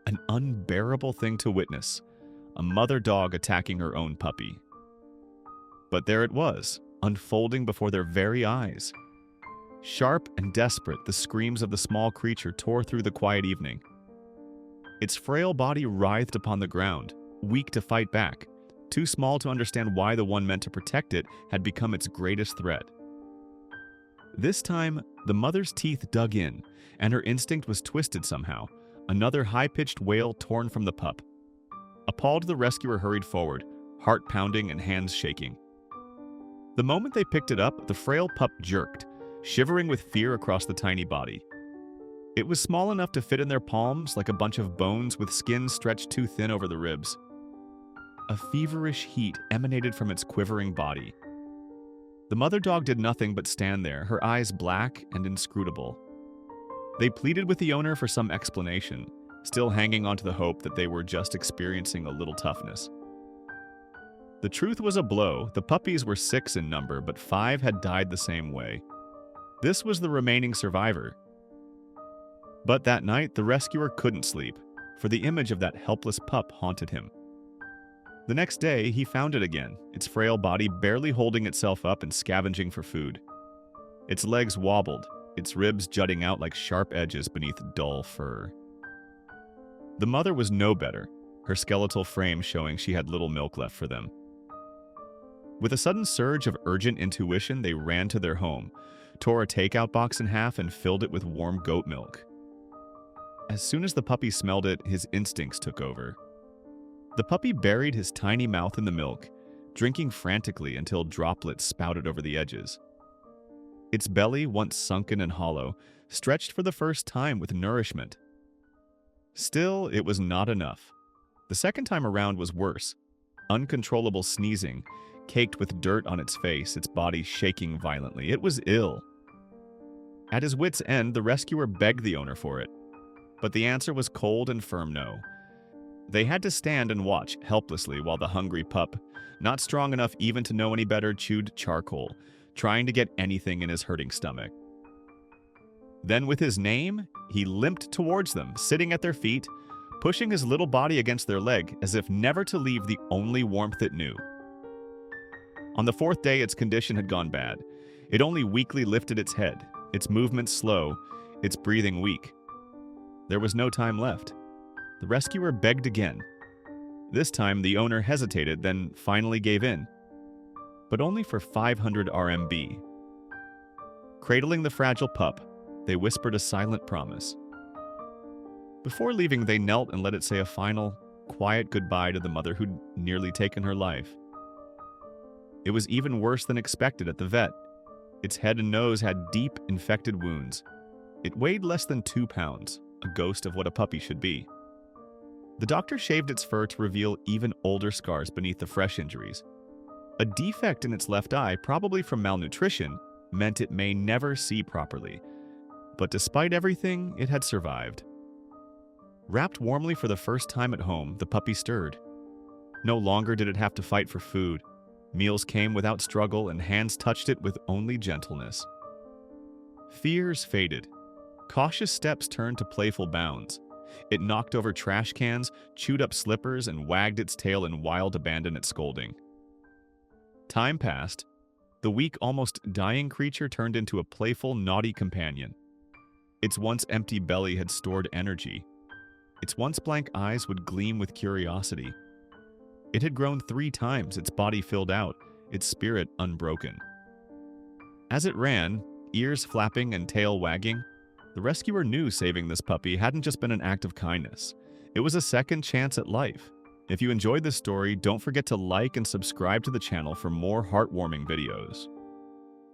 An unbearable thing to witness, a mother dog attacking her own puppy. But there it was, unfolding before their very eyes. Sharp and desperate, the screams of the small creature tore through the quiet evening. Its frail body writhed upon the ground, weak to fight back, too small to understand why the one meant to protect it had become its greatest threat. This time, the mother's teeth dug in, and her instinct was twisted somehow. Another high-pitched wail torn from the pup. Appalled, the rescuer hurried forward, heart pounding and hands shaking. The moment they picked it up, the frail pup jerked, shivering with fear across the tiny body. It was small enough to fit in their palms, like a bunch of bones with skin stretched too thin over the ribs. A feverish heat emanated from its quivering body. The mother dog did nothing but stand there, her eyes black and inscrutable. They pleaded with the owner for some explanation, still hanging onto the hope that they were just experiencing a little toughness. The truth was a blow. The puppies were 6 in number, but 5 had died the same way. This was the remaining survivor. But that night, the rescuer couldn't sleep, for the image of that helpless pup haunted him. The next day, he found it again, its frail body barely holding itself up and scavenging for food. Its legs wobbled, its ribs jutting out like sharp edges beneath dull fur. The mother was no better, her skeletal frame showing she had little milk left for them. With a sudden surge of urgent intuition, they ran to their home, tore a takeout box in half, and filled it with warm goat milk. As soon as the puppy smelled it, his instincts took over. The puppy buried his tiny mouth in the milk, drinking frantically until droplets spouted over the edges. Its belly, once sunken and hollow, stretched for the first time with nourishment. Still, it was not enough. The second time around was worse. Uncontrollable sneezing, caked with dirt on its face, its body shaking violently. It was ill. At his wits' end, the rescuer begged the owner for it. But the answer was cold and firm no. They had to stand and watch helplessly while the hungry pup, not strong enough even to know any better, chewed charcoal, trying to get anything in his hurting stomach. Then with his name, he limped towards them, sitting at their feet, pushing his little body against their leg as if never to leave the only warmth it knew. On the 4th day, its condition had gone bad. It only weakly lifted its head, its movements slow, its breathing weak. There was no time left. The rescuer begged again. This time, the owner hesitated, then finally gave in. But only for 500 RMB. Cradling the fragile pup, they whispered a silent promise. Before leaving, they knelt and let it say a final, quiet goodbye to the mother who'd nearly taken her life. It was even worse than expected at the vet. Its head and nose had deep, infected wounds. It weighed less than 2 pounds, a ghost of what a puppy should be. The doctor shaved its fur to reveal even older scars beneath the fresh injuries. A defect in its left eye, probably from malnutrition, meant it may never see properly. But despite everything, it had survived. Wrapped warmly for the first time at home, the puppy stirred. No longer did it have to fight for food. Meals came without struggle, and hands touched it with only gentleness. Fears faded. Cautious steps turned to playful bounds. It knocked over trash cans, chewed up slippers, and wagged its tail in wild abandon at scolding. Time passed. The weak, almost dying creature turned into a playful, naughty companion. Its once empty belly had stored energy. Its once blank eyes would gleam with curiosity. It had grown 3 times, its body filled out, its spirit unbroken. As it ran, ears flapping and tail wagging, the rescuer knew saving this puppy hadn't just been an act of kindness. It was a second chance at life. If you enjoyed this story, don't forget to like and subscribe to the channel for more heartwarming videos.